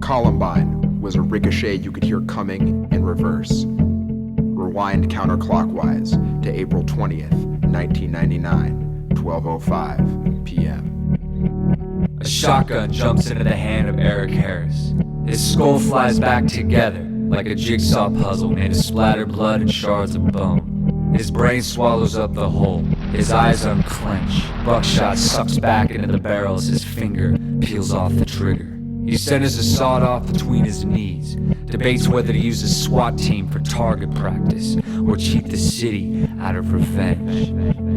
Columbine was a ricochet you could hear coming in reverse. Rewind counterclockwise to April 20th, 1999, 12:05 p.m. A shotgun jumps into the hand of Eric Harris. His skull flies back together like a jigsaw puzzle made of splattered blood and shards of bone. His brain swallows up the whole. His eyes unclench. Buckshot sucks back into the barrel as his finger peels off the trigger. He centers a sawed off between his knees, debates whether to use a SWAT team for target practice or cheat the city out of revenge.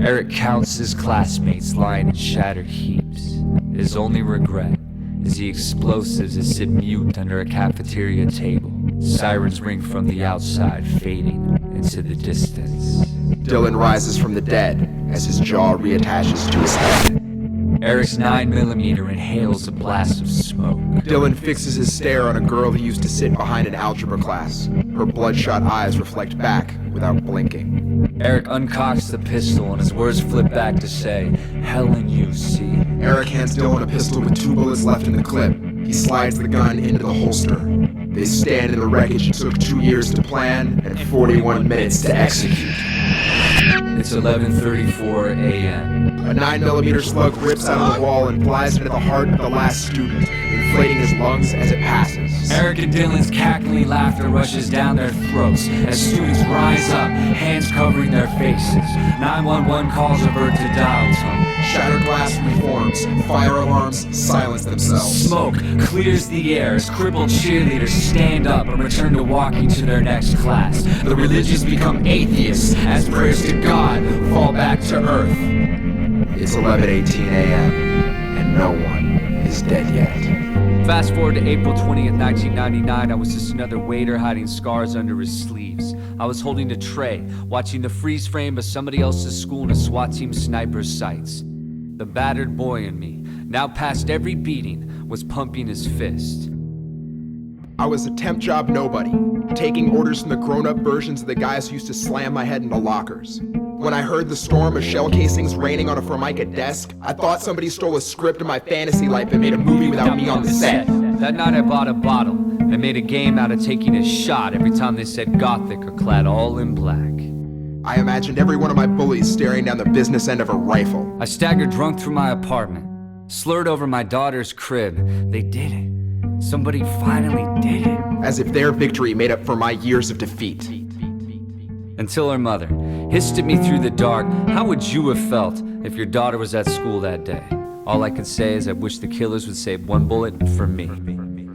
Eric counts his classmates lying in shattered heaps. His only regret is the explosives that sit mute under a cafeteria table. Sirens ring from the outside, fading into the distance. Dylan rises from the dead as his jaw reattaches to his head. Eric's 9mm inhales a blast of smoke. Dylan fixes his stare on a girl who used to sit behind an algebra class. Her bloodshot eyes reflect back without blinking. Eric uncocks the pistol and his words flip back to say, "Helen, you see." Eric hands Dylan a pistol with 2 bullets left in the clip. He slides the gun into the holster. They stand in the wreckage it took 2 years to plan and 41 minutes to execute. It's 11:34 a.m. A 9mm slug rips out of the wall and flies into the heart of the last student, inflating his lungs as it passes. Eric and Dylan's cackling laughter rushes down their throats as students rise up, hands covering their faces. 911 calls avert to dial tone. Shattered glass reforms, fire alarms silence themselves. Smoke clears the air as crippled cheerleaders stand up and return to walking to their next class. The religious become atheists as prayers to God fall back to earth. It's 11:18 a.m. and no one is dead yet. Fast forward to April 20th, 1999, I was just another waiter hiding scars under his sleeves. I was holding a tray, watching the freeze frame of somebody else's school in a SWAT team sniper's sights. The battered boy in me, now past every beating, was pumping his fist. I was a temp job nobody, taking orders from the grown-up versions of the guys who used to slam my head into lockers. When I heard the storm of shell casings raining on a Formica desk, I thought somebody stole a script of my fantasy life and made a movie without me on the set. That night I bought a bottle and made a game out of taking a shot every time they said gothic or clad all in black. I imagined every one of my bullies staring down the business end of a rifle. I staggered drunk through my apartment, slurred over my daughter's crib. They did it. Somebody finally did it. As if their victory made up for my years of defeat. Until her mother hissed at me through the dark, "How would you have felt if your daughter was at school that day?" All I could say is I wish the killers would save one bullet for me.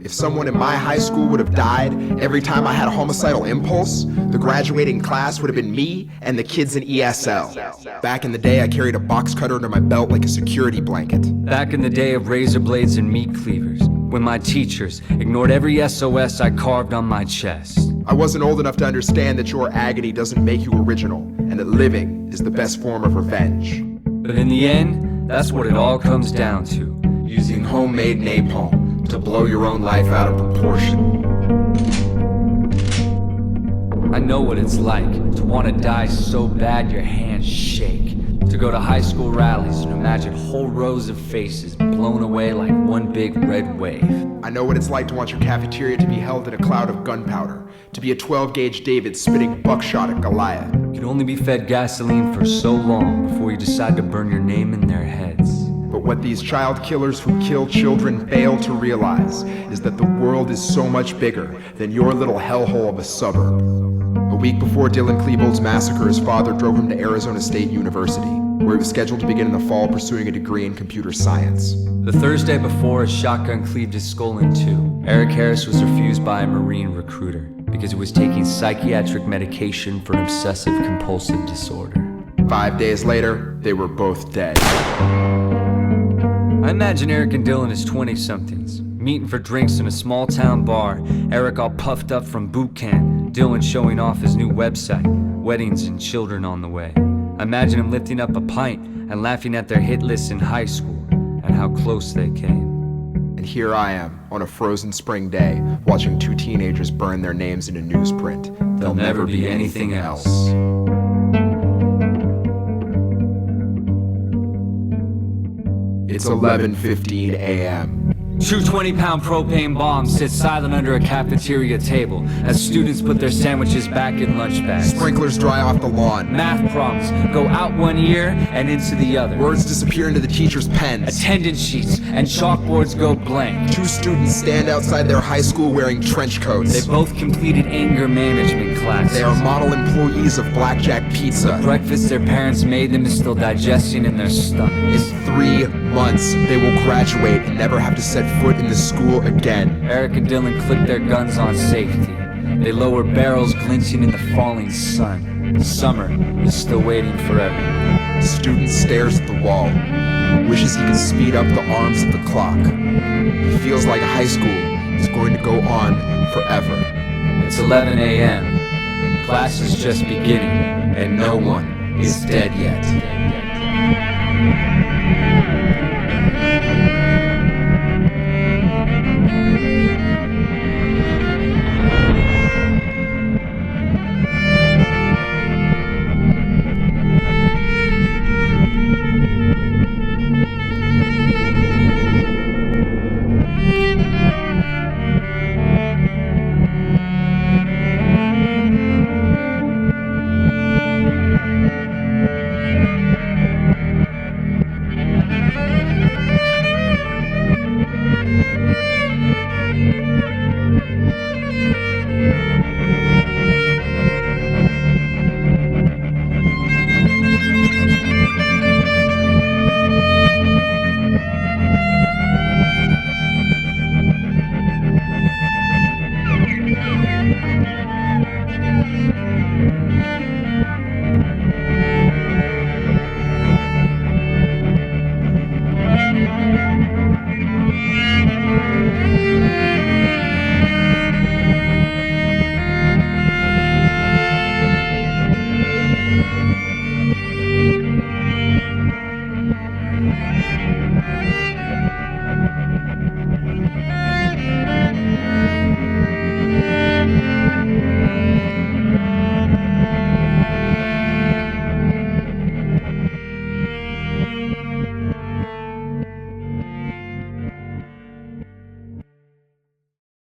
If someone in my high school would have died every time I had a homicidal impulse, the graduating class would have been me and the kids in ESL. Back in the day, I carried a box cutter under my belt like a security blanket. Back in the day of razor blades and meat cleavers, when my teachers ignored every SOS I carved on my chest. I wasn't old enough to understand that your agony doesn't make you original, and that living is the best form of revenge. But in the end, that's what it all comes down to. Using homemade napalm to blow your own life out of proportion. I know what it's like to want to die so bad your hands shake. To go to high school rallies and imagine whole rows of faces blown away like one big red wave. I know what it's like to want your cafeteria to be held in a cloud of gunpowder, to be a 12-gauge David spitting buckshot at Goliath. You can only be fed gasoline for so long before you decide to burn your name in their heads. But what these child killers who kill children fail to realize is that the world is so much bigger than your little hellhole of a suburb. A week before Dylan Klebold's massacre, his father drove him to Arizona State University, where he was scheduled to begin in the fall pursuing a degree in computer science. The Thursday before a shotgun cleaved his skull in two, Eric Harris was refused by a Marine recruiter because he was taking psychiatric medication for an obsessive-compulsive disorder. 5 days later, they were both dead. I imagine Eric and Dylan as 20-somethings, meeting for drinks in a small-town bar, Eric all puffed up from boot camp, Dylan showing off his new website, weddings and children on the way. I imagine him lifting up a pint and laughing at their hit lists in high school and how close they came. And here I am, on a frozen spring day, watching 2 teenagers burn their names in a newsprint. There'll never be anything else. It's 11:15 a.m. Two 20-pound propane bombs sit silent under a cafeteria table as students put their sandwiches back in lunch bags. Sprinklers dry off the lawn. Math problems go out one ear and into the other. Words disappear into the teacher's pens. Attendance sheets and chalkboards go blank. Two students stand outside their high school wearing trench coats. They both completed anger management classes. They are model employees of Blackjack Pizza. The breakfast their parents made them is still digesting in their stomachs. In 3 months, they will graduate and never have to set foot in the school again. Eric and Dylan click their guns on safety. They lower barrels glinting in the falling sun. Summer is still waiting for everyone. The student stares at the wall, wishes he could speed up the arms of the clock. He feels like high school is going to go on forever. It's 11 a.m. Class is just beginning, and no one is dead yet.